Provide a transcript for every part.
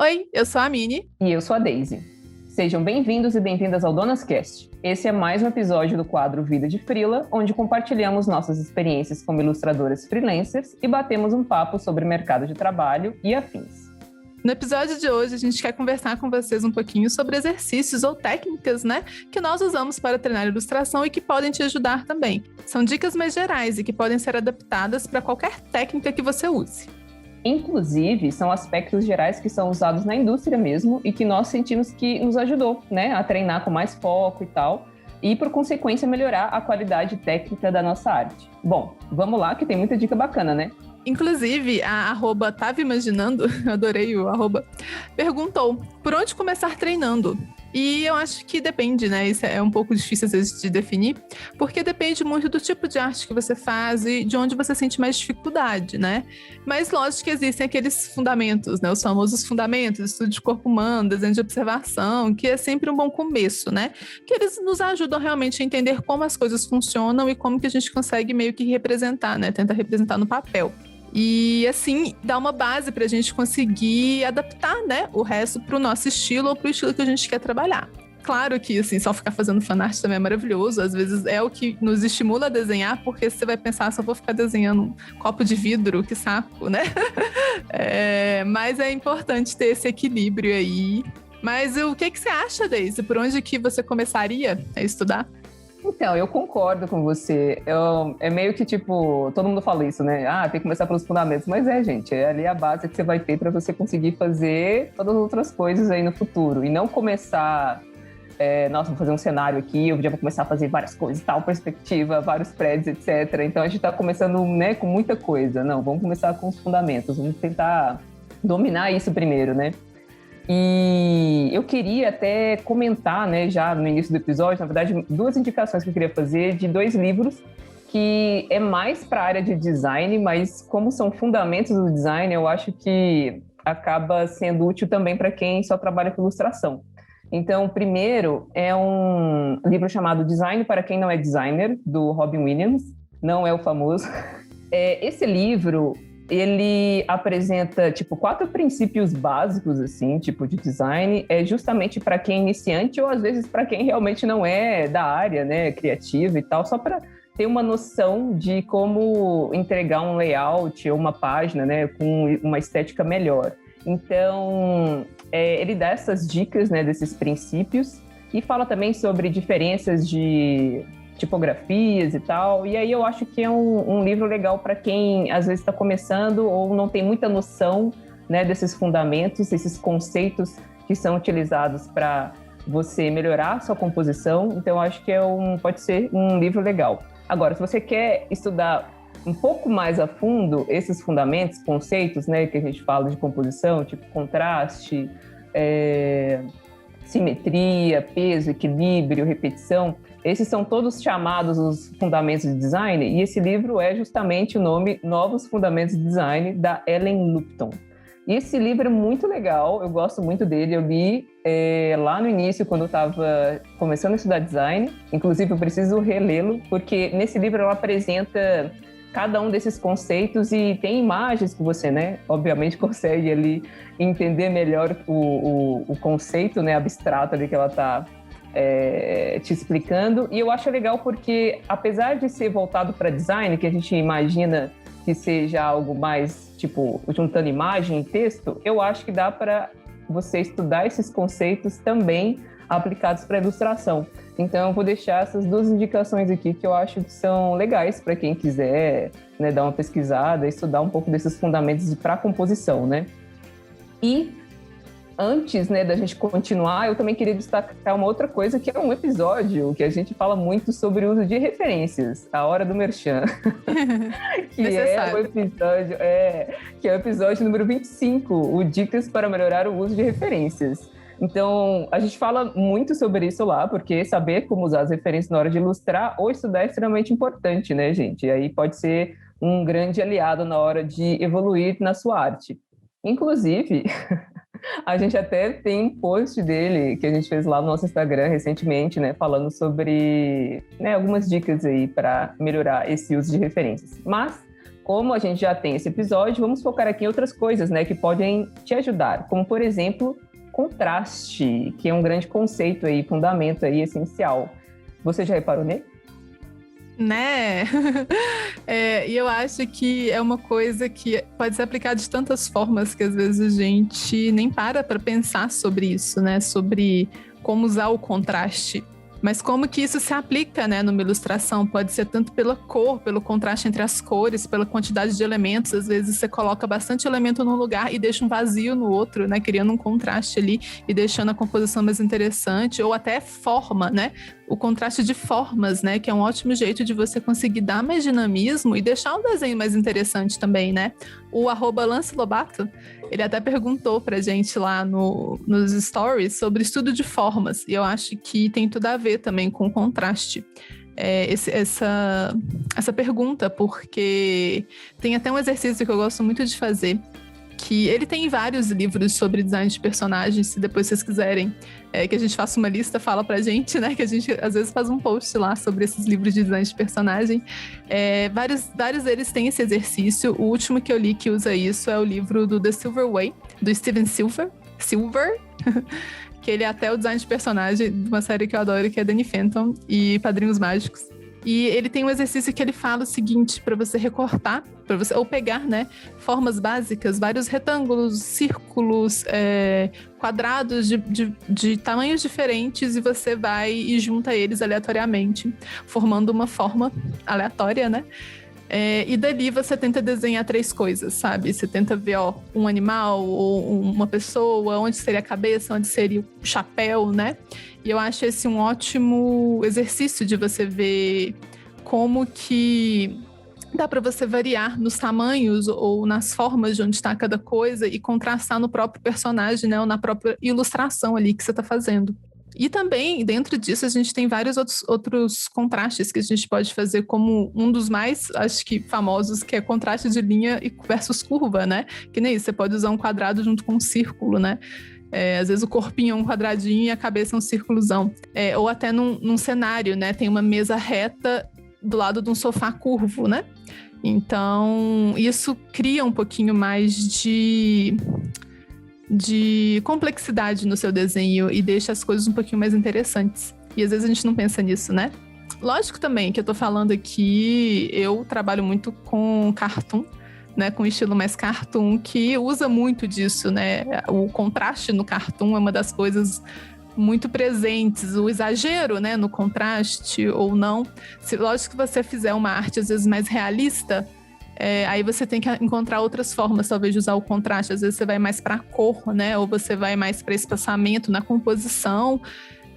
Oi, eu sou a Mini. E eu sou a Daisy. Sejam bem-vindos e bem-vindas ao DonasCast. Esse é mais um episódio do quadro Vida de Freela, onde compartilhamos nossas experiências como ilustradoras freelancers e batemos um papo sobre mercado de trabalho e afins. No episódio de hoje, a gente quer conversar com vocês um pouquinho sobre exercícios ou técnicas, que nós usamos para treinar ilustração e que podem te ajudar também. São dicas mais gerais e que podem ser adaptadas para qualquer técnica que você use. Inclusive, são aspectos gerais que são usados na indústria mesmo e que nós sentimos que nos ajudou, a treinar com mais foco e tal, e por consequência melhorar a qualidade técnica da nossa arte. Bom, vamos lá que tem muita dica bacana, né? Inclusive, a @tava imaginando, adorei o @, perguntou por onde começar treinando. E eu acho que depende, Isso é um pouco difícil às vezes de definir, porque depende muito do tipo de arte que você faz e de onde você sente mais dificuldade, Mas lógico que existem aqueles fundamentos, Os famosos fundamentos, estudo de corpo humano, desenho de observação, que é sempre um bom começo, Que eles nos ajudam realmente a entender como as coisas funcionam e como que a gente consegue meio que representar, Tentar representar no papel. E, assim, dá uma base para a gente conseguir adaptar, o resto para o nosso estilo ou para o estilo que a gente quer trabalhar. Claro que, assim, só ficar fazendo fanart também é maravilhoso. Às vezes é o que nos estimula a desenhar, porque você vai pensar, só vou ficar desenhando um copo de vidro, que saco, Mas é importante ter esse equilíbrio aí. Mas o que você acha, Daisy? Por onde que você começaria a estudar? Então, eu concordo com você. É meio que tipo, todo mundo fala isso, tem que começar pelos fundamentos. Mas gente, é ali a base que você vai ter para você conseguir fazer todas as outras coisas aí no futuro. E não começar, vou fazer um cenário aqui, eu já vou começar a fazer várias coisas, tal perspectiva, vários prédios, etc. Então a gente está começando, com muita coisa. Não, vamos começar com os fundamentos, vamos tentar dominar isso primeiro, E eu queria até comentar, já no início do episódio, na verdade, 2 indicações que eu queria fazer de 2 livros que é mais para a área de design, mas como são fundamentos do design, eu acho que acaba sendo útil também para quem só trabalha com ilustração. Então, o primeiro é um livro chamado Design para quem não é designer, do Robin Williams, não é o famoso. Esse livro ele apresenta, 4 princípios básicos, assim, de design, justamente para quem é iniciante ou, às vezes, para quem realmente não é da área, criativa e tal, só para ter uma noção de como entregar um layout ou uma página, com uma estética melhor. Então, ele dá essas dicas, desses princípios e fala também sobre diferenças de tipografias e tal, e aí eu acho que é um livro legal para quem às vezes está começando ou não tem muita noção, desses fundamentos, esses conceitos que são utilizados para você melhorar a sua composição. Então eu acho que pode ser um livro legal. Agora, se você quer estudar um pouco mais a fundo esses fundamentos, conceitos, que a gente fala de composição, tipo contraste, simetria, peso, equilíbrio, repetição, esses são todos chamados os fundamentos de design, e esse livro é justamente o nome Novos Fundamentos de Design, da Ellen Lupton. E esse livro é muito legal, eu gosto muito dele, eu li lá no início, quando eu estava começando a estudar design, inclusive eu preciso relê-lo, porque nesse livro ela apresenta cada um desses conceitos e tem imagens que você, obviamente consegue ali entender melhor o conceito, abstrato ali que ela está te explicando. E eu acho legal porque, apesar de ser voltado para design, que a gente imagina que seja algo mais, juntando imagem e texto, eu acho que dá para você estudar esses conceitos também aplicados para ilustração. Então, eu vou deixar essas 2 indicações aqui que eu acho que são legais para quem quiser dar uma pesquisada, estudar um pouco desses fundamentos para composição, E antes, da gente continuar, eu também queria destacar uma outra coisa, que é um episódio que a gente fala muito sobre o uso de referências, a hora do merchan, que é o episódio número 25, o Dicas para melhorar o uso de referências. Então, a gente fala muito sobre isso lá, porque saber como usar as referências na hora de ilustrar ou estudar é extremamente importante, gente? E aí pode ser um grande aliado na hora de evoluir na sua arte. Inclusive, a gente até tem um post dele que a gente fez lá no nosso Instagram recentemente, falando sobre algumas dicas aí para melhorar esse uso de referências. Mas como a gente já tem esse episódio, vamos focar aqui em outras coisas, né, que podem te ajudar, como, por exemplo, contraste, que é um grande conceito aí, fundamento aí, essencial. Você já reparou nele? Né? E eu acho que é uma coisa que pode ser aplicada de tantas formas que às vezes a gente nem para pensar sobre isso, né? Sobre como usar o contraste. Mas como que isso se aplica, né, numa ilustração? Pode ser tanto pela cor, pelo contraste entre as cores, pela quantidade de elementos. Às vezes você coloca bastante elemento num lugar e deixa um vazio no outro, né, criando um contraste ali e deixando a composição mais interessante. Ou até forma, né? O contraste de formas, né, que é um ótimo jeito de você conseguir dar mais dinamismo e deixar o desenho mais interessante também, né? O @Lance Lobato, ele até perguntou pra gente lá nos stories sobre estudo de formas, e eu acho que tem tudo a ver também com o contraste. Essa pergunta, porque tem até um exercício que eu gosto muito de fazer, que ele tem vários livros sobre design de personagens, se depois vocês quiserem que a gente faça uma lista, fala pra gente, né, que a gente às vezes faz um post lá sobre esses livros de design de personagem. Vários deles têm esse exercício. O último que eu li que usa isso é o livro do The Silver Way, do Steven Silver, que ele é até o design de personagem de uma série que eu adoro, que é Danny Phantom e Padrinhos Mágicos. E ele tem um exercício que ele fala o seguinte, para você recortar, ou pegar, né, formas básicas, vários retângulos, círculos, quadrados de tamanhos diferentes, e você vai e junta eles aleatoriamente, formando uma forma aleatória, né? E dali você tenta desenhar 3 coisas, sabe? Você tenta ver, um animal ou uma pessoa, onde seria a cabeça, onde seria o chapéu, né? E eu acho esse um ótimo exercício de você ver como que dá para você variar nos tamanhos ou nas formas de onde está cada coisa e contrastar no próprio personagem, né? Ou na própria ilustração ali que você está fazendo. E também, dentro disso, a gente tem vários outros contrastes que a gente pode fazer, como um dos mais, acho que, famosos, que é contraste de linha versus curva, né? Que nem isso, você pode usar um quadrado junto com um círculo, né? Às vezes o corpinho é um quadradinho e a cabeça é um círculozão. Ou até num cenário, né? Tem uma mesa reta do lado de um sofá curvo, né? Então, isso cria um pouquinho mais de complexidade no seu desenho e deixa as coisas um pouquinho mais interessantes. E às vezes a gente não pensa nisso, né? Lógico também que eu tô falando aqui, eu trabalho muito com cartoon, né? Com estilo mais cartoon, que usa muito disso, né? O contraste no cartoon é uma das coisas muito presentes, o exagero, né, no contraste ou não. Lógico que você fizer uma arte às vezes mais realista, aí você tem que encontrar outras formas, talvez, de usar o contraste. Às vezes você vai mais para a cor, né? Ou você vai mais para espaçamento na composição.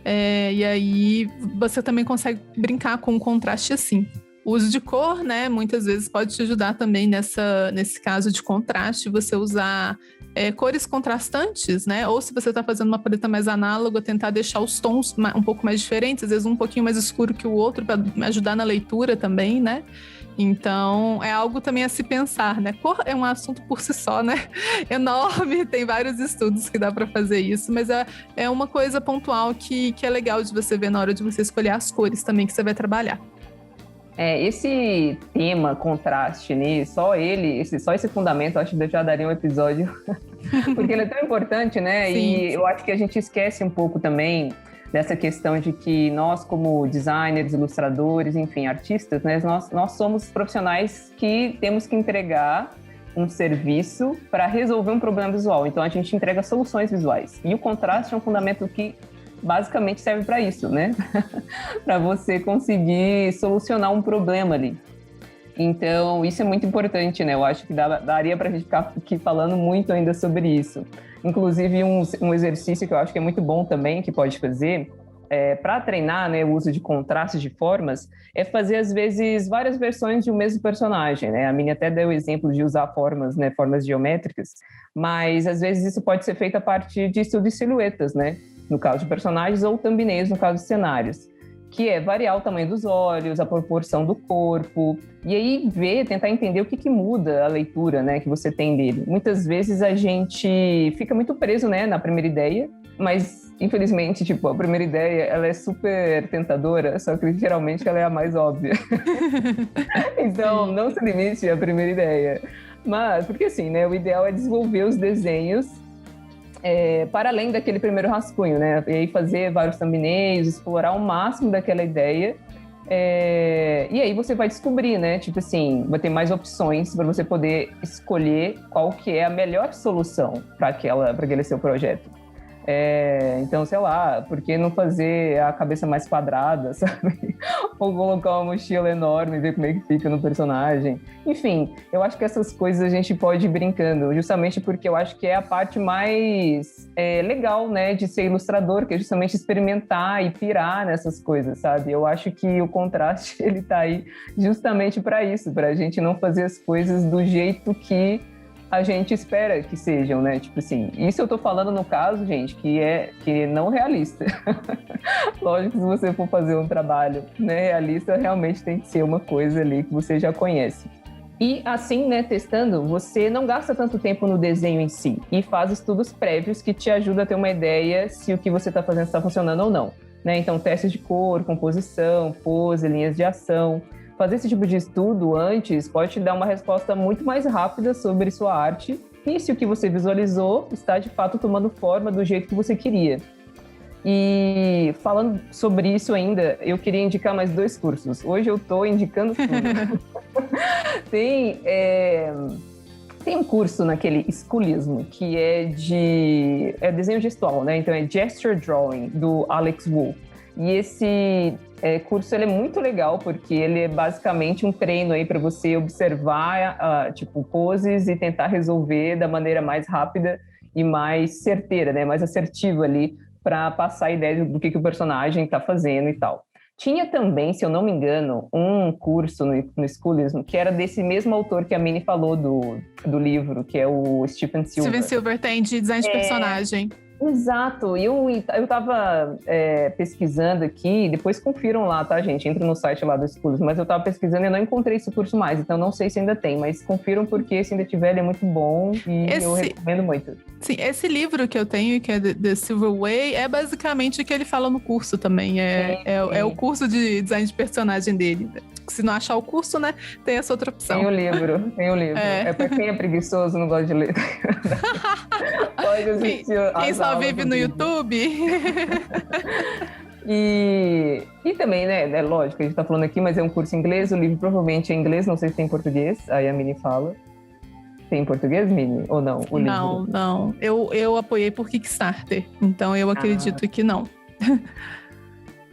E aí você também consegue brincar com o contraste assim. O uso de cor, né? Muitas vezes pode te ajudar também nesse caso de contraste, você usar cores contrastantes, né? Ou se você está fazendo uma paleta mais análoga, tentar deixar os tons um pouco mais diferentes, às vezes um pouquinho mais escuro que o outro, para ajudar na leitura também, né? Então, é algo também a se pensar, né? Cor é um assunto por si só, né? Enorme, tem vários estudos que dá para fazer isso, mas é uma coisa pontual que é legal de você ver na hora de você escolher as cores também que você vai trabalhar. Esse tema, contraste, né? Só esse fundamento, eu acho que eu já daria um episódio, porque ele é tão importante, né? Sim, e eu acho que a gente esquece um pouco também dessa questão de que nós, como designers, ilustradores, enfim, artistas, né? Nós somos profissionais que temos que entregar um serviço para resolver um problema visual. Então, a gente entrega soluções visuais. E o contraste é um fundamento que basicamente serve para isso, né? Para você conseguir solucionar um problema ali. Então, isso é muito importante, né? Eu acho que daria para a gente ficar aqui falando muito ainda sobre isso. Inclusive, um exercício que eu acho que é muito bom também, que pode fazer, para treinar, né, o uso de contrastes de formas, é fazer, às vezes, várias versões de um mesmo personagem, né? A Mini até deu o exemplo de usar formas, né, formas geométricas, mas, às vezes, isso pode ser feito a partir de estudo de silhuetas, né? No caso de personagens, ou thumbnails, no caso de cenários, que é variar o tamanho dos olhos, a proporção do corpo, e aí tentar entender o que muda a leitura, né, que você tem dele. Muitas vezes a gente fica muito preso, né, na primeira ideia, mas infelizmente, tipo, a primeira ideia, ela é super tentadora, só que geralmente ela é a mais óbvia. Então, não se limite à primeira ideia. Mas, porque assim, né, o ideal é desenvolver os desenhos para além daquele primeiro rascunho, né? E aí fazer vários thumbnails, explorar o máximo daquela ideia. E aí você vai descobrir, né? Tipo assim, vai ter mais opções para você poder escolher qual que é a melhor solução para aquele seu projeto. Então, sei lá, por que não fazer a cabeça mais quadrada, sabe? Ou colocar uma mochila enorme e ver como é que fica no personagem. Enfim, eu acho que essas coisas a gente pode ir brincando, justamente porque eu acho que é a parte mais legal, né, de ser ilustrador, que é justamente experimentar e pirar nessas coisas, sabe? Eu acho que o contraste, ele tá aí justamente para isso, para a gente não fazer as coisas do jeito que a gente espera que sejam, né? Tipo assim, isso eu tô falando no caso, gente, que é não realista. Lógico que se você for fazer um trabalho, né, realista, realmente tem que ser uma coisa ali que você já conhece. E assim, né, testando, você não gasta tanto tempo no desenho em si e faz estudos prévios que te ajudam a ter uma ideia se o que você está fazendo está funcionando ou não, né? Então, testes de cor, composição, pose, linhas de ação. Fazer esse tipo de estudo antes pode te dar uma resposta muito mais rápida sobre sua arte e se o que você visualizou está, de fato, tomando forma do jeito que você queria. E falando sobre isso ainda, eu queria indicar mais 2 cursos. Hoje eu estou indicando tudo. Tem um curso naquele Schoolism, que é desenho gestual, né? Então é Gesture Drawing, do Alex Wu. E esse curso ele é muito legal, porque ele é basicamente um treino aí para você observar tipo, poses e tentar resolver da maneira mais rápida e mais certeira, né? Mais assertiva ali, para passar a ideia do que o personagem está fazendo e tal. Tinha também, se eu não me engano, um curso no Schoolism que era desse mesmo autor que a Mini falou do livro, que é o Steven Silver. Steven Silver tem de design de personagem. Exato, eu tava pesquisando aqui, depois confiram lá, tá, gente? Entra no site lá do Schoolism, mas eu tava pesquisando e não encontrei esse curso mais, então não sei se ainda tem, mas confiram porque se ainda tiver ele é muito bom e eu recomendo muito. Sim, esse livro que eu tenho, que é The Silver Way, é basicamente o que ele fala no curso também, é o curso de design de personagem dele. Se não achar o curso, né, tem essa outra opção. Tem o livro. É pra quem é preguiçoso, não gosta de ler. Pode assistir. Quem só vive no YouTube. E também, né, é lógico, a gente tá falando aqui, mas é um curso em inglês, o livro provavelmente é em inglês, não sei se tem em português, aí a Mini fala. Tem em português, Mini? Ou não? O livro? Não. Eu apoiei por Kickstarter, então eu acredito que não.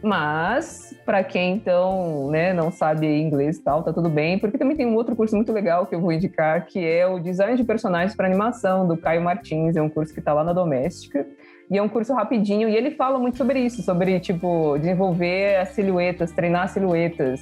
Mas, para quem, então, né, não sabe inglês e tal, tá tudo bem, porque também tem um outro curso muito legal que eu vou indicar, que é o Design de Personagens para Animação, do Caio Martins. É um curso que tá lá na Doméstica, e é um curso rapidinho, e ele fala muito sobre isso, sobre, tipo, desenvolver as silhuetas, treinar as silhuetas,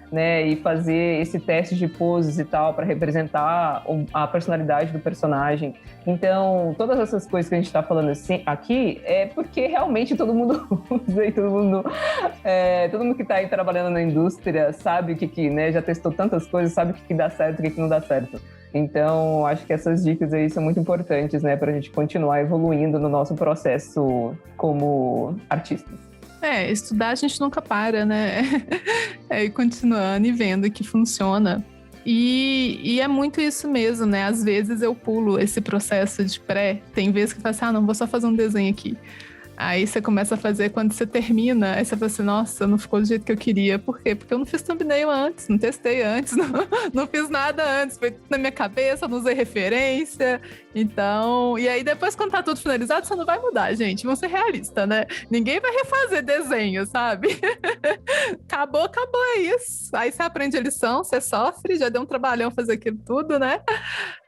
né, e fazer esse teste de poses e tal para representar a personalidade do personagem. Então, todas essas coisas que a gente está falando assim, aqui é porque realmente todo mundo usa e todo mundo que está aí trabalhando na indústria sabe o que né, já testou tantas coisas, sabe o que dá certo e o que não dá certo. Então, acho que essas dicas aí são muito importantes, né, para a gente continuar evoluindo no nosso processo como artistas. Estudar a gente nunca para, né? E continuando e vendo que funciona. E é muito isso mesmo, né? Às vezes eu pulo esse processo de pré. Tem vezes que eu falo assim, não, vou só fazer um desenho aqui. Aí você começa a fazer, quando você termina, aí você fala assim, nossa, não ficou do jeito que eu queria. Por quê? Porque eu não fiz thumbnail antes, não testei antes, não fiz nada antes. Foi na minha cabeça, não usei referência. Então, e aí depois quando tá tudo finalizado, você não vai mudar, gente. Vamos ser realistas, né? Ninguém vai refazer desenho, sabe? Acabou, é isso. Aí você aprende a lição, você sofre, já deu um trabalhão fazer aquilo tudo, né?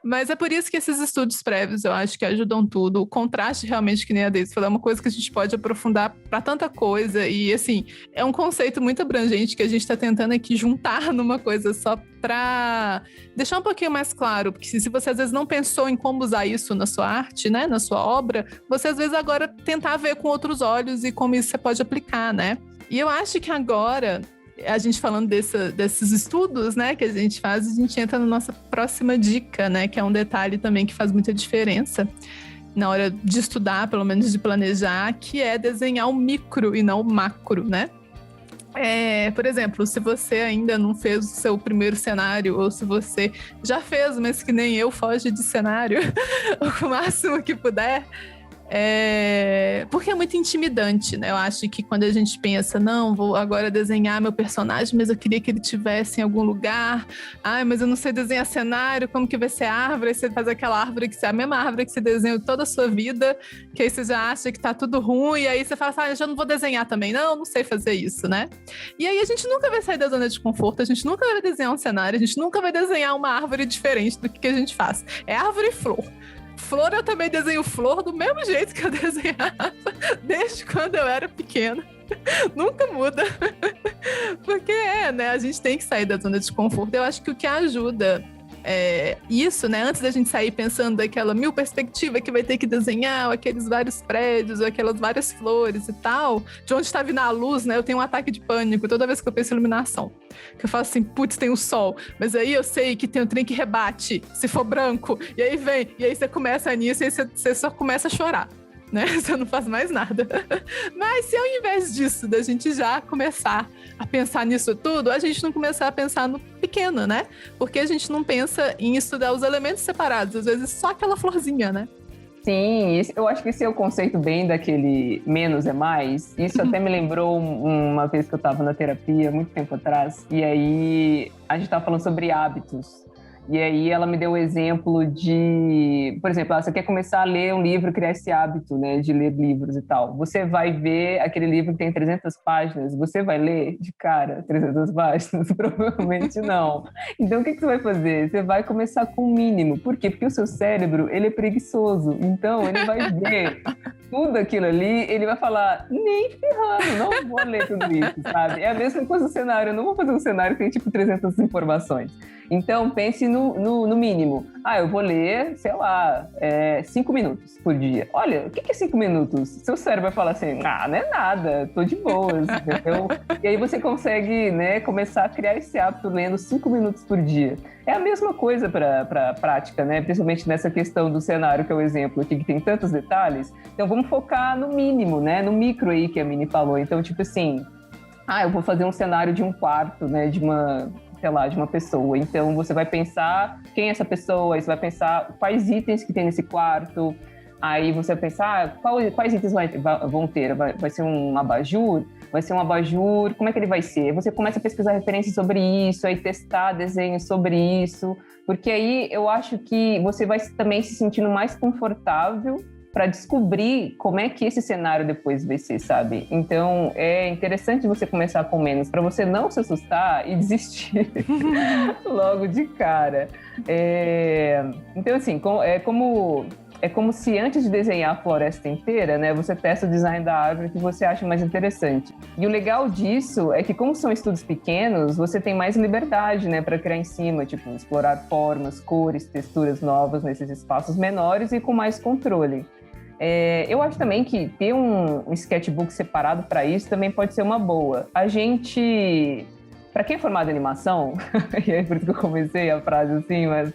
Mas é por isso que esses estudos prévios, eu acho que ajudam tudo. O contraste realmente, que nem a Deise falou, é uma coisa que a gente pode aprofundar para tanta coisa. E, assim, é um conceito muito abrangente que a gente está tentando aqui juntar numa coisa só para deixar um pouquinho mais claro. Porque se você, às vezes, não pensou em como usar isso na sua arte, né, na sua obra, você, às vezes, agora tentar ver com outros olhos e como isso você pode aplicar, né? E eu acho que agora, a gente falando desses estudos, né, que a gente faz, a gente entra na nossa próxima dica, né, que é um detalhe também que faz muita diferença, na hora de estudar, pelo menos de planejar, que é desenhar o micro e não o macro, né? Por exemplo, se você ainda não fez o seu primeiro cenário, ou se você já fez, mas que nem eu, foge de cenário o máximo que puder, porque é muito intimidante, né? Eu acho que quando a gente pensa, não, vou agora desenhar meu personagem, mas eu queria que ele estivesse em algum lugar. Ai, mas eu não sei desenhar cenário, como que vai ser a árvore? Aí você faz aquela árvore que é a mesma árvore que você desenhou toda a sua vida, que aí você já acha que tá tudo ruim, e aí você fala assim, eu já não vou desenhar também. Não sei fazer isso, né? E aí a gente nunca vai sair da zona de conforto, a gente nunca vai desenhar um cenário, a gente nunca vai desenhar uma árvore diferente do que a gente faz. É árvore e flor. Flor, eu também desenho flor do mesmo jeito que eu desenhava desde quando eu era pequena. Nunca muda. Porque né? A gente tem que sair da zona de conforto. Eu acho que o que ajuda isso, né? Antes da gente sair pensando daquela 1000 perspectivas que vai ter que desenhar, ou aqueles vários prédios, ou aquelas várias flores e tal, de onde está vindo a luz, né? Eu tenho um ataque de pânico toda vez que eu penso em iluminação. Que eu falo assim, putz, tem o sol, mas aí eu sei que tem um trem que rebate, se for branco, e aí vem, e aí você começa nisso, e aí você só começa a chorar. Né? Você não faz mais nada. Mas se ao invés disso, da gente já começar a pensar nisso tudo, a gente não começar a pensar no pequeno, né? Porque a gente não pensa em estudar os elementos separados, às vezes só aquela florzinha, né? Sim, eu acho que esse é o conceito bem daquele menos é mais. Isso até me lembrou uma vez que eu estava na terapia, muito tempo atrás, e aí a gente estava falando sobre hábitos. E aí ela me deu o exemplo de, por exemplo, você quer começar a ler um livro, criar esse hábito, né, de ler livros e tal. Você vai ver aquele livro que tem 300 páginas, você vai ler de cara 300 páginas? Provavelmente não. Então o que você vai fazer? Você vai começar com o mínimo. Por quê? Porque o seu cérebro, ele é preguiçoso. Então ele vai ver tudo aquilo ali, ele vai falar, nem ferrando, não vou ler tudo isso, sabe? É a mesma coisa do cenário, eu não vou fazer um cenário que tem tipo 300 informações. Então, pense no mínimo. Eu vou ler, sei lá, 5 minutos por dia. Olha, o que é 5 minutos? Seu cérebro vai falar assim, não é nada, tô de boas, entendeu? E aí você consegue, né, começar a criar esse hábito lendo 5 minutos por dia. É a mesma coisa para a prática, né? Principalmente nessa questão do cenário, que é o exemplo aqui, que tem tantos detalhes. Então, vamos focar no mínimo, né? No micro aí que a Mini falou. Então, tipo assim, eu vou fazer um cenário de um quarto, né? De uma pessoa. Então, você vai pensar quem é essa pessoa, aí você vai pensar quais itens que tem nesse quarto, aí você vai pensar quais itens vão ter. Vai ser um abajur? Vai ser um abajur, como é que ele vai ser? Você começa a pesquisar referências sobre isso, aí testar desenhos sobre isso, porque aí eu acho que você vai também se sentindo mais confortável para descobrir como é que esse cenário depois vai ser, sabe? Então, é interessante você começar com menos, para você não se assustar e desistir logo de cara. Então, assim, é como se antes de desenhar a floresta inteira, né, você testa o design da árvore que você acha mais interessante. E o legal disso é que, como são estudos pequenos, você tem mais liberdade, né, para criar em cima, tipo, explorar formas, cores, texturas novas nesses espaços menores e com mais controle. Eu acho também que ter um sketchbook separado para isso também pode ser uma boa. A gente, para quem é formado em animação, e é por isso que eu comecei a frase assim, mas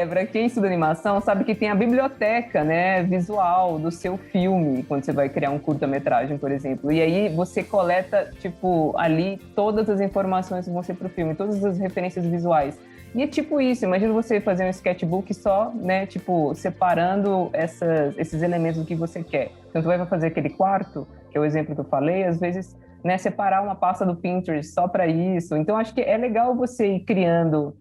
para quem estuda animação, sabe que tem a biblioteca, né, visual do seu filme, quando você vai criar um curta-metragem, por exemplo. E aí você coleta, tipo, ali todas as informações que vão ser para o filme, todas as referências visuais. E é tipo isso, imagina você fazer um sketchbook só, né, tipo, separando esses elementos do que você quer. Então, você vai fazer aquele quarto, que é o exemplo que eu falei, às vezes, né, separar uma pasta do Pinterest só para isso. Então, acho que é legal você ir criando,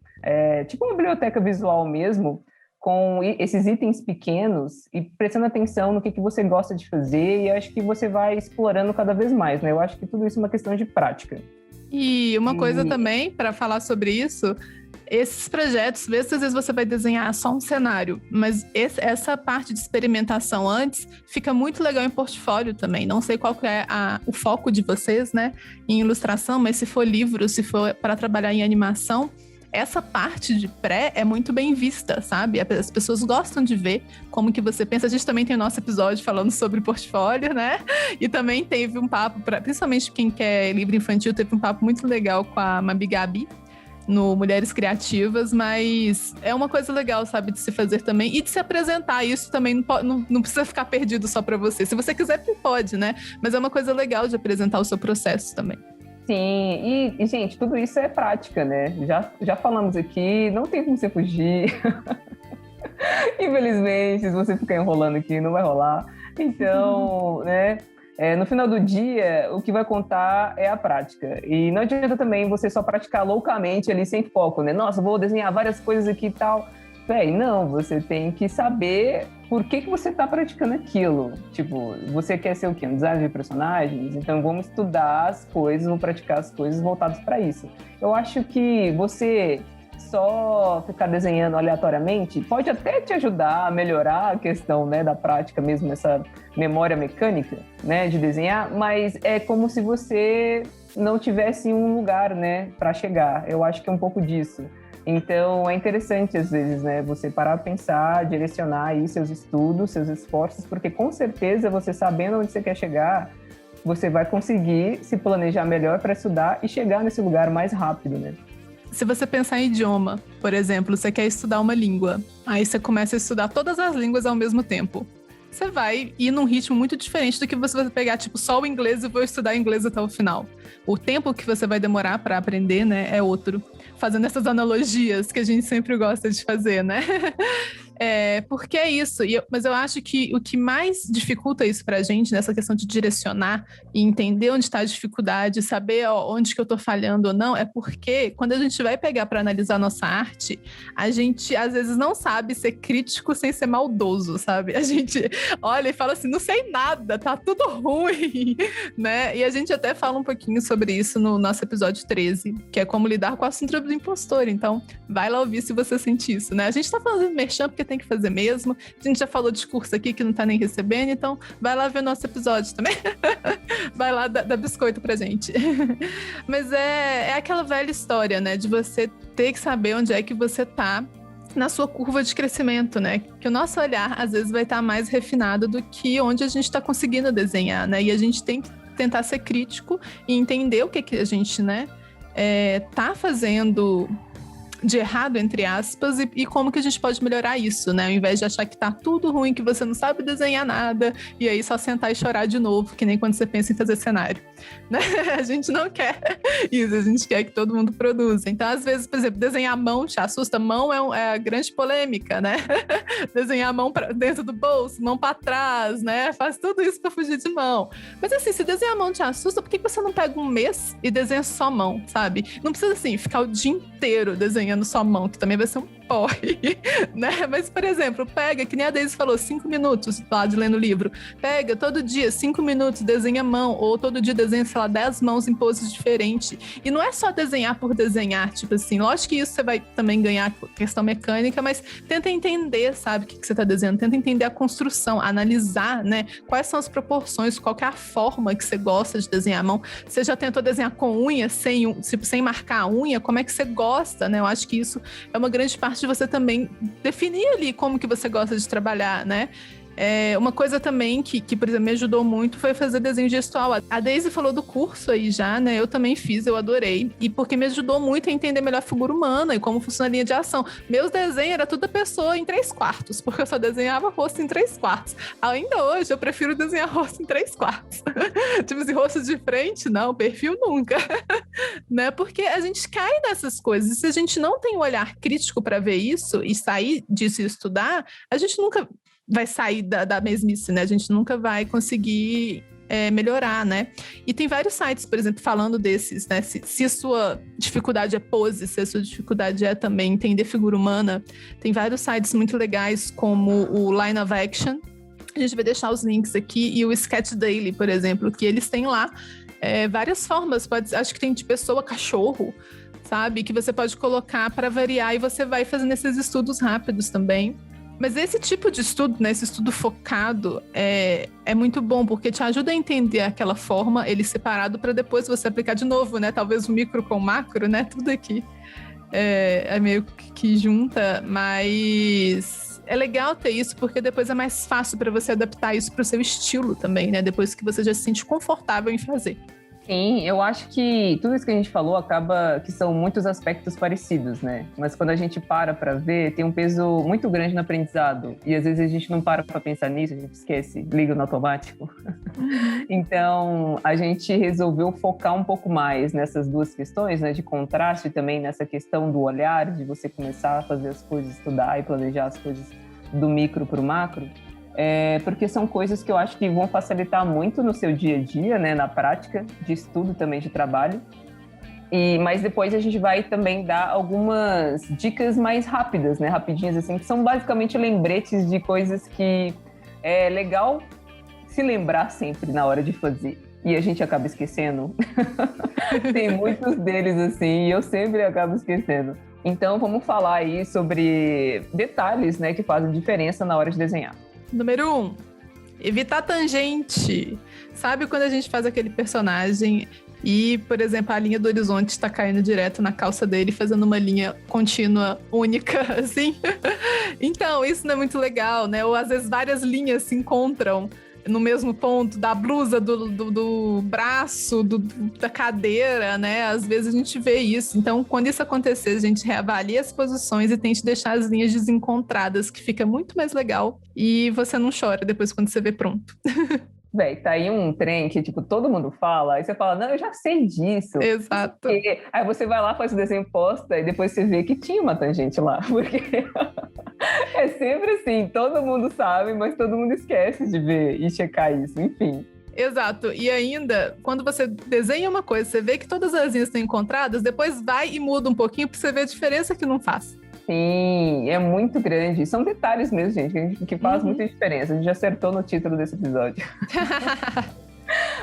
tipo uma biblioteca visual mesmo, com esses itens pequenos e prestando atenção no que você gosta de fazer, e acho que você vai explorando cada vez mais, né? Eu acho que tudo isso é uma questão de prática. E uma coisa também, para falar sobre isso, esses projetos, às vezes você vai desenhar só um cenário, mas essa parte de experimentação antes fica muito legal em portfólio também. Não sei qual que é o foco de vocês, né, em ilustração, mas se for livro, se for para trabalhar em animação, essa parte de pré é muito bem vista, sabe? As pessoas gostam de ver como que você pensa. A gente também tem o nosso episódio falando sobre portfólio, né? E também teve um papo, principalmente quem quer livro infantil, teve um papo muito legal com a Mabi Gabi, no Mulheres Criativas, mas é uma coisa legal, sabe, de se fazer também e de se apresentar. Isso também não precisa ficar perdido só para você. Se você quiser, pode, né? Mas é uma coisa legal de apresentar o seu processo também. Sim, e gente, tudo isso é prática, né? Já falamos aqui, não tem como você fugir. Infelizmente, se você ficar enrolando aqui, não vai rolar. Então, né? No final do dia, o que vai contar é a prática. E não adianta também você só praticar loucamente ali, sem foco, né? Nossa, vou desenhar várias coisas aqui e tal. Não, você tem que saber por que você está praticando aquilo. Tipo, você quer ser o quê? Um designer de personagens? Então, vamos estudar as coisas, vamos praticar as coisas voltadas para isso. Eu acho que você só ficar desenhando aleatoriamente pode até te ajudar a melhorar a questão, né, da prática mesmo, essa memória mecânica, né, de desenhar, mas é como se você não tivesse um lugar, né, para chegar. Eu acho que é um pouco disso. Então, é interessante, às vezes, né, você parar para pensar, direcionar aí seus estudos, seus esforços, porque com certeza você sabendo onde você quer chegar, você vai conseguir se planejar melhor para estudar e chegar nesse lugar mais rápido, né? Se você pensar em idioma, por exemplo, você quer estudar uma língua, aí você começa a estudar todas as línguas ao mesmo tempo. Você vai ir num ritmo muito diferente do que você vai pegar, tipo, só o inglês e vou estudar inglês até o final. O tempo que você vai demorar para aprender, né, é outro. Fazendo essas analogias que a gente sempre gosta de fazer, né? Porque é isso, mas eu acho que o que mais dificulta isso pra gente, nessa questão de direcionar e entender onde está a dificuldade, saber onde que eu tô falhando ou não, é porque quando a gente vai pegar para analisar a nossa arte, a gente às vezes não sabe ser crítico sem ser maldoso, sabe? A gente olha e fala assim, não sei nada, tá tudo ruim, né? E a gente até fala um pouquinho sobre isso no nosso episódio 13, que é como lidar com a síndrome do impostor. Então, vai lá ouvir se você sente isso, né? A gente tá falando de merchan porque tem que fazer mesmo. A gente já falou de curso aqui que não tá nem recebendo, então vai lá ver nosso episódio também. Vai lá dar biscoito pra gente. Mas é aquela velha história, né? De você ter que saber onde é que você tá na sua curva de crescimento, né? Que o nosso olhar, às vezes, vai estar mais refinado do que onde a gente tá conseguindo desenhar, né? E a gente tem que tentar ser crítico e entender o que a gente, né, tá fazendo de errado, entre aspas, e como que a gente pode melhorar isso, né? Ao invés de achar que tá tudo ruim, que você não sabe desenhar nada, e aí só sentar e chorar de novo, que nem quando você pensa em fazer cenário, né? A gente não quer isso, a gente quer que todo mundo produza. Então, às vezes, por exemplo, desenhar a mão te assusta. Mão é a grande polêmica, né? Desenhar a mão dentro do bolso, mão para trás, né? Faz tudo isso para fugir de mão. Mas assim, se desenhar a mão te assusta, por que você não pega um mês e desenha só mão, sabe? Não precisa, assim, ficar o dia inteiro desenhando só mão, que também vai ser um porre, né? Mas, por exemplo, pega, que nem a Daisy falou, 5 minutos lá de lendo o livro. Pega todo dia 5 minutos, desenha mão, ou todo dia desenha, sei lá, 10 mãos em poses diferentes. E não é só desenhar por desenhar, tipo assim, lógico que isso você vai também ganhar questão mecânica, mas tenta entender, sabe, o que você tá desenhando, tenta entender a construção, analisar, né, quais são as proporções, qual que é a forma que você gosta de desenhar a mão. Você já tentou desenhar com unha, sem marcar a unha, como é que você gosta, né? Eu acho que isso é uma grande parte de você também definir ali como que você gosta de trabalhar, né? Uma coisa também que, por exemplo, me ajudou muito foi fazer desenho gestual. A Daisy falou do curso aí já, né? Eu também fiz, eu adorei. E porque me ajudou muito a entender melhor a figura humana e como funciona a linha de ação. Meus desenhos era tudo a pessoa em 3/4, porque eu só desenhava rosto em 3/4. Ainda hoje, eu prefiro desenhar rosto em 3/4. Tipo assim, rosto de frente, não, perfil nunca. Né? Porque a gente cai nessas coisas. E se a gente não tem um olhar crítico para ver isso e sair disso e estudar, a gente nunca vai sair da mesmice, né? A gente nunca vai conseguir melhorar, né? E tem vários sites, por exemplo, falando desses, né? Se a sua dificuldade é pose, se a sua dificuldade é também entender figura humana, tem vários sites muito legais, como o Line of Action. A gente vai deixar os links aqui, e o Sketch Daily, por exemplo, que eles têm lá várias formas. Acho que tem de pessoa, cachorro, sabe? Que você pode colocar para variar, e você vai fazendo esses estudos rápidos também. Mas esse tipo de estudo, né, esse estudo focado, é muito bom, porque te ajuda a entender aquela forma, ele separado, para depois você aplicar de novo, né? Talvez o micro com o macro, né? Tudo aqui é meio que junta, mas é legal ter isso, porque depois é mais fácil para você adaptar isso para o seu estilo também, né? Depois que você já se sente confortável em fazer. Sim, eu acho que tudo isso que a gente falou acaba que são muitos aspectos parecidos, né? Mas quando a gente para ver, tem um peso muito grande no aprendizado. E às vezes a gente não para pensar nisso, a gente esquece, liga no automático. Então, a gente resolveu focar um pouco mais nessas duas questões, né? De contraste também nessa questão do olhar, de você começar a fazer as coisas, estudar e planejar as coisas do micro para o macro. Porque são coisas que eu acho que vão facilitar muito no seu dia a dia, né, na prática de estudo também de trabalho. Mas depois a gente vai também dar algumas dicas mais rápidas, né, rapidinhas assim, que são basicamente lembretes de coisas que é legal se lembrar sempre na hora de fazer. E a gente acaba esquecendo. Tem muitos deles assim, e eu sempre acabo esquecendo. Então vamos falar aí sobre detalhes, né, que fazem diferença na hora de desenhar. Número 1, evitar tangente. Sabe quando a gente faz aquele personagem e, por exemplo, a linha do horizonte está caindo direto na calça dele, fazendo uma linha contínua, única, assim? Então, isso não é muito legal, né? Ou às vezes várias linhas se encontram no mesmo ponto, da blusa, do braço, da cadeira, né? Às vezes a gente vê isso. Então, quando isso acontecer, a gente reavalia as posições e tente deixar as linhas desencontradas, que fica muito mais legal. E você não chora depois quando você vê pronto. Véi, tá aí um trem que, tipo, todo mundo fala, aí você fala, não, eu já sei disso. Exato. Aí você vai lá, faz o desenho, posta, e depois você vê que tinha uma tangente lá, porque é sempre assim, todo mundo sabe, mas todo mundo esquece de ver e checar isso, enfim. Exato, e ainda, quando você desenha uma coisa, você vê que todas as linhas estão encontradas, depois vai e muda um pouquinho pra você ver a diferença que não faz. Sim, é muito grande. São detalhes mesmo, gente, que faz muita diferença. A gente já acertou no título desse episódio.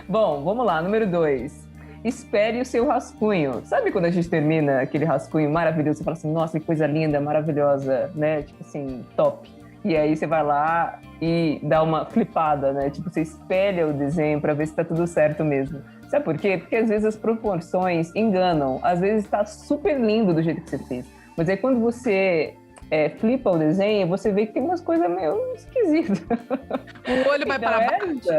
Bom, vamos lá. Número 2. Espere o seu rascunho. Sabe quando a gente termina aquele rascunho maravilhoso? Você fala assim, nossa, que coisa linda, maravilhosa, né? Tipo assim, top. E aí você vai lá e dá uma flipada, né? Tipo, você espelha o desenho para ver se tá tudo certo mesmo. Sabe por quê? Porque às vezes as proporções enganam. Às vezes tá super lindo do jeito que você fez. Mas aí quando você flipa o desenho, você vê que tem umas coisas meio esquisitas. O olho vai para baixo.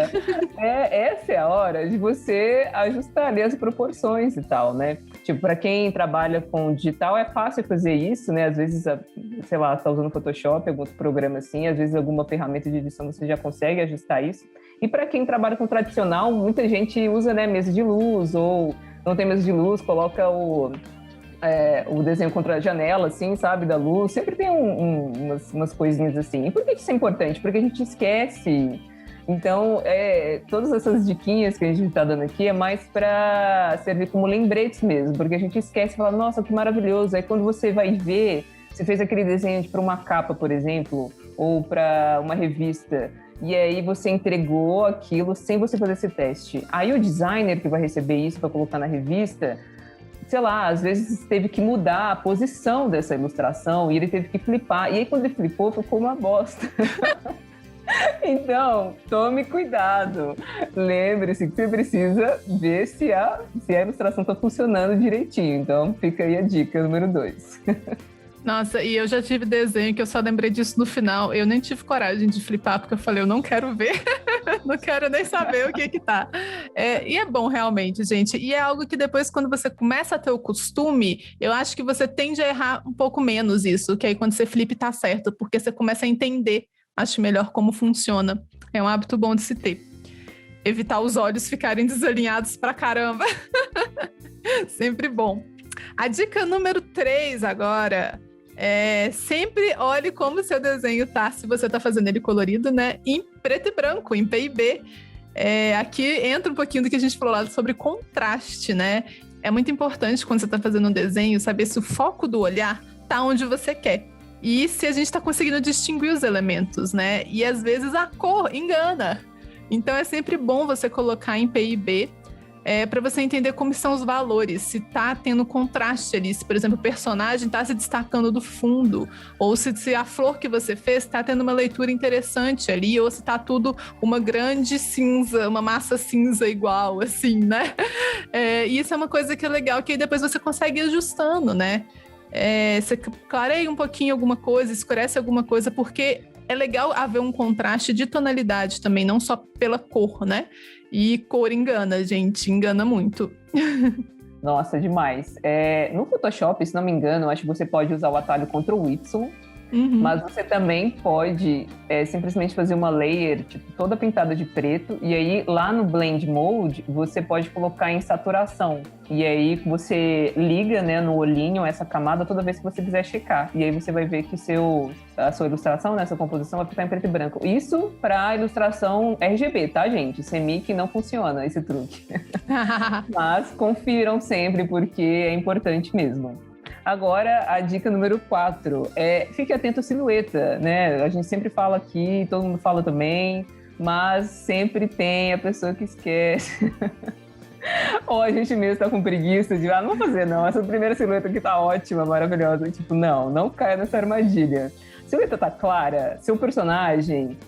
Essa é a hora de você ajustar ali as proporções e tal, né? Tipo, para quem trabalha com digital, é fácil fazer isso, né? Às vezes, sei lá, você tá usando Photoshop, algum outro programa assim, às vezes alguma ferramenta de edição você já consegue ajustar isso. E para quem trabalha com tradicional, muita gente usa, né, mesa de luz, ou não tem mesa de luz, coloca o desenho contra a janela, assim, sabe, da luz. Sempre tem umas coisinhas assim. E por que isso é importante? Porque a gente esquece. Então, todas essas diquinhas que a gente está dando aqui é mais para servir como lembretes mesmo, porque a gente esquece e fala, nossa, que maravilhoso. Aí quando você vai ver, você fez aquele desenho para uma capa, por exemplo, ou para uma revista, e aí você entregou aquilo sem você fazer esse teste. Aí o designer que vai receber isso para colocar na revista, sei lá, às vezes teve que mudar a posição dessa ilustração e ele teve que flipar. E aí, quando ele flipou, ficou uma bosta. Então, tome cuidado. Lembre-se que você precisa ver se a ilustração está funcionando direitinho. Então, fica aí a dica número 2. Nossa, e eu já tive desenho que eu só lembrei disso no final. Eu nem tive coragem de flipar, porque eu falei, eu não quero ver. Não quero nem saber o que tá. E é bom realmente, gente. E é algo que depois, quando você começa a ter o costume, eu acho que você tende a errar um pouco menos isso, que aí quando você flipa tá certo, porque você começa a entender, acho melhor, como funciona. É um hábito bom de se ter. Evitar os olhos ficarem desalinhados pra caramba. Sempre bom. A dica número 3 agora... sempre olhe como o seu desenho tá, se você tá fazendo ele colorido, né, em preto e branco, em PIB. Aqui entra um pouquinho do que a gente falou lá sobre contraste, né? É muito importante quando você tá fazendo um desenho, saber se o foco do olhar tá onde você quer. E se a gente tá conseguindo distinguir os elementos, né? E às vezes a cor engana. Então é sempre bom você colocar em PIB, para você entender como são os valores, se tá tendo contraste ali, se, por exemplo, o personagem tá se destacando do fundo, ou se a flor que você fez tá tendo uma leitura interessante ali, ou se tá tudo uma grande cinza, uma massa cinza igual, assim, né? E isso é uma coisa que é legal, que aí depois você consegue ir ajustando, né? Você clareia um pouquinho alguma coisa, escurece alguma coisa, porque é legal haver um contraste de tonalidade também, não só pela cor, né? E cor engana, gente, engana muito. Nossa, demais. No Photoshop, se não me engano, acho que você pode usar o atalho Ctrl+Y, mas você também pode simplesmente fazer uma layer tipo, toda pintada de preto, e aí lá no Blend Mode você pode colocar em saturação. E aí você liga, né, no olhinho essa camada toda vez que você quiser checar. E aí você vai ver que a sua ilustração, né, sua composição vai ficar em preto e branco. Isso para ilustração RGB, tá, gente? CMYK não funciona esse truque. Mas confiram sempre, porque é importante mesmo. Agora, a dica número 4 fique atento à silhueta, né? A gente sempre fala aqui, todo mundo fala também, mas sempre tem a pessoa que esquece. Ou a gente mesmo tá com preguiça de, não vou fazer não, essa primeira silhueta aqui tá ótima, maravilhosa. Tipo, não caia nessa armadilha. Silhueta tá clara, seu personagem,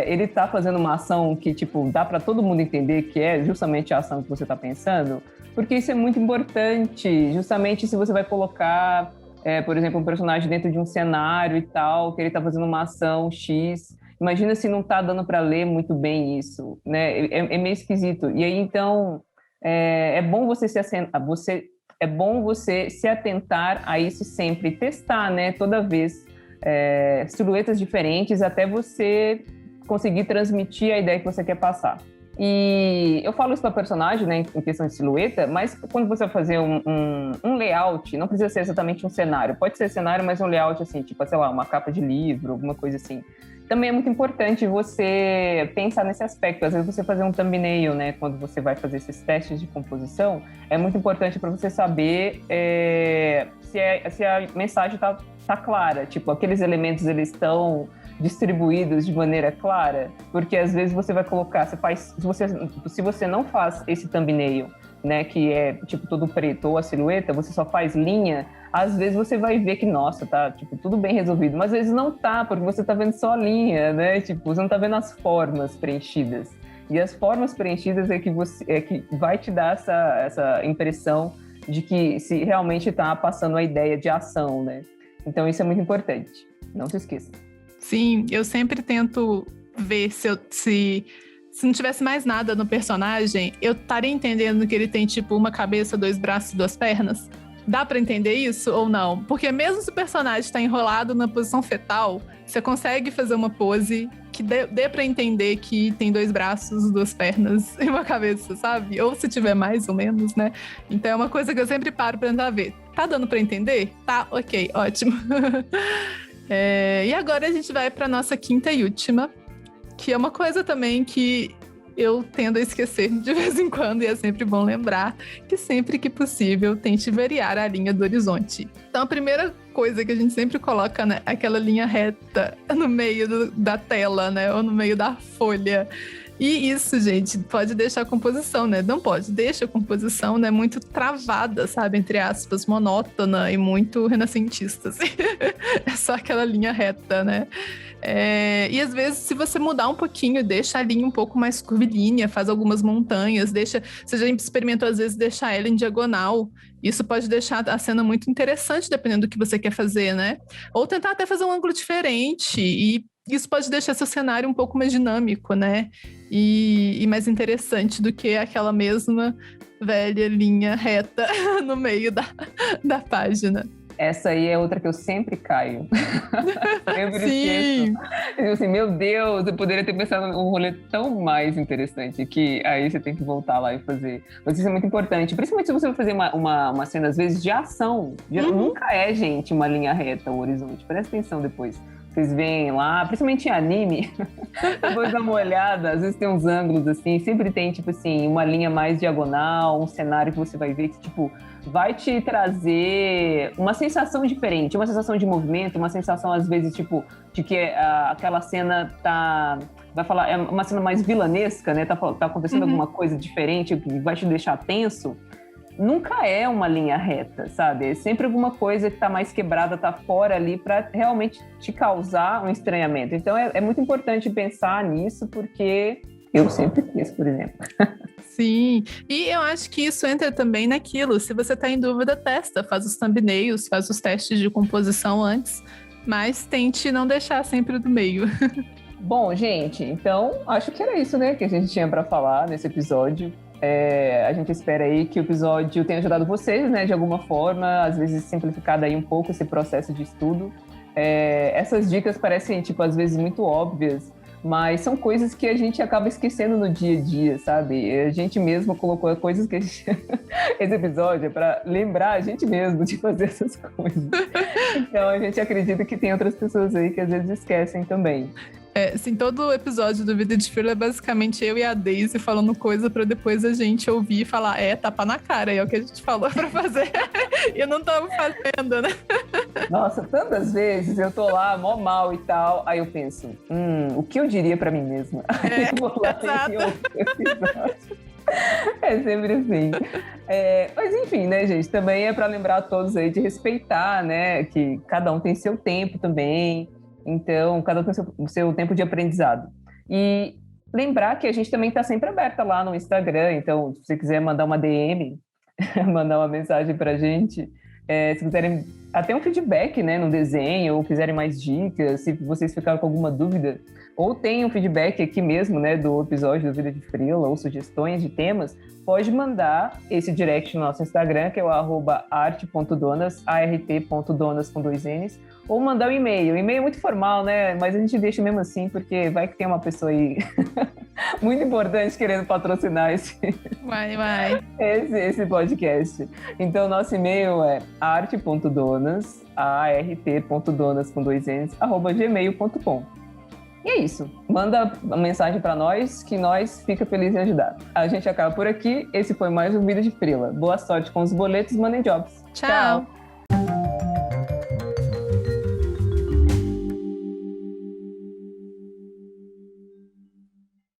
ele tá fazendo uma ação que, tipo, dá para todo mundo entender que é justamente a ação que você tá pensando, porque isso é muito importante, justamente se você vai colocar, por exemplo, um personagem dentro de um cenário e tal, que ele tá fazendo uma ação X, imagina se não tá dando para ler muito bem isso, né? É meio esquisito. E aí, então, é bom você se atentar a isso sempre, testar, né? Toda vez, silhuetas diferentes, até você conseguir transmitir a ideia que você quer passar. E eu falo isso para personagem, né, em questão de silhueta, mas quando você vai fazer um layout, não precisa ser exatamente um cenário, pode ser cenário, mas um layout assim, tipo, sei lá, uma capa de livro, alguma coisa assim. Também é muito importante você pensar nesse aspecto. Às vezes você fazer um thumbnail, né, quando você vai fazer esses testes de composição, é muito importante para você saber se a mensagem tá clara, tipo, aqueles elementos eles estão distribuídos de maneira clara, porque às vezes você vai colocar, se você não faz esse thumbnail, né, que é tipo todo preto ou a silhueta, você só faz linha, às vezes você vai ver que, nossa, tá tipo tudo bem resolvido, mas às vezes não tá, porque você tá vendo só a linha, né, tipo, você não tá vendo as formas preenchidas. E as formas preenchidas é que vai te dar essa impressão de que se realmente tá passando a ideia de ação, né? Então isso é muito importante. Não se esqueça. Sim, eu sempre tento ver se não tivesse mais nada no personagem, eu estaria entendendo que ele tem, tipo, uma cabeça, 2 braços e 2 pernas. Dá pra entender isso ou não? Porque mesmo se o personagem está enrolado na posição fetal, você consegue fazer uma pose que dê pra entender que tem 2 braços, 2 pernas e uma cabeça, sabe? Ou se tiver mais ou menos, né? Então é uma coisa que eu sempre paro pra tentar ver. Tá dando pra entender? Tá, ok, ótimo. E agora a gente vai para nossa quinta e última, que é uma coisa também que eu tendo a esquecer de vez em quando, e é sempre bom lembrar que sempre que possível tente variar a linha do horizonte. Então a primeira coisa que a gente sempre coloca, né, é aquela linha reta no meio da tela, né, ou no meio da folha. E isso, gente, pode deixar a composição, né? Não pode, deixa a composição, né, muito travada, sabe? Entre aspas, monótona e muito renascentista, assim. É só aquela linha reta, né? E às vezes, se você mudar um pouquinho, deixa a linha um pouco mais curvilínea, faz algumas montanhas, você já experimentou às vezes deixar ela em diagonal. Isso pode deixar a cena muito interessante, dependendo do que você quer fazer, né? Ou tentar até fazer um ângulo diferente, e isso pode deixar seu cenário um pouco mais dinâmico, né? E mais interessante do que aquela mesma velha linha reta no meio da página. Essa aí é outra que eu sempre caio. Sempre Sim. esqueço. Eu assim, meu Deus, eu poderia ter pensado num rolê tão mais interessante, que aí você tem que voltar lá e fazer. Mas isso é muito importante, principalmente se você vai fazer uma cena, às vezes, de ação. Nunca é, gente, uma linha reta, o horizonte. Presta atenção depois. Vocês veem lá, principalmente em anime, depois dá uma olhada, às vezes tem uns ângulos assim, sempre tem, tipo assim, uma linha mais diagonal, um cenário que você vai ver que, tipo, vai te trazer uma sensação diferente, uma sensação de movimento, uma sensação, às vezes, tipo, de que aquela cena vai falar, é uma cena mais vilanesca, né? Tá acontecendo alguma coisa diferente que vai te deixar tenso. Nunca é uma linha reta, sabe? É sempre alguma coisa que tá mais quebrada, tá fora ali, para realmente te causar um estranhamento. Então é muito importante pensar nisso, porque eu sempre fiz, por exemplo. Sim, e eu acho que isso entra também naquilo. Se você tá em dúvida, testa, faz os thumbnails, faz os testes de composição antes. Mas tente não deixar sempre do meio. Bom, gente, então acho que era isso, né, que a gente tinha para falar nesse episódio. A gente espera aí que o episódio tenha ajudado vocês, né, de alguma forma, às vezes simplificado aí um pouco esse processo de estudo. Essas dicas parecem, tipo, às vezes muito óbvias, mas são coisas que a gente acaba esquecendo no dia a dia, sabe? A gente mesmo colocou coisas que a gente... Esse episódio é para lembrar a gente mesmo de fazer essas coisas. Então a gente acredita que tem outras pessoas aí que às vezes esquecem também. Assim, todo episódio do Vida de Freela é basicamente eu e a Daisy falando coisa pra depois a gente ouvir e falar, tapa na cara, é o que a gente falou pra fazer e não estamos fazendo, né? Nossa, tantas vezes eu tô lá, mó mal e tal, aí eu penso, o que eu diria pra mim mesma? Aí eu vou lá e ouço o episódio. É sempre assim. Mas enfim, né, gente? Também é pra lembrar a todos aí de respeitar, né? Que cada um tem seu tempo também. Então, cada um tem o seu tempo de aprendizado. E lembrar que a gente também está sempre aberta lá no Instagram. Então, se você quiser mandar uma DM, mandar uma mensagem para a gente, se quiserem até um feedback, né, no desenho, ou quiserem mais dicas, se vocês ficaram com alguma dúvida, ou tem um feedback aqui mesmo, né, do episódio do Vida de Freela, ou sugestões de temas, pode mandar esse direct no nosso Instagram, que é o @art.donas, art.donas com 2 N's, ou mandar um e-mail. O e-mail é muito formal, né? Mas a gente deixa mesmo assim, porque vai que tem uma pessoa aí muito importante querendo patrocinar esse podcast. Então, nosso e-mail é art.donas, art.donas com 2 N's, @gmail.com. E é isso. Manda uma mensagem para nós, que nós fica feliz em ajudar. A gente acaba por aqui. Esse foi mais um Vida de Freela. Boa sorte com os boletos, mandem jobs. Tchau.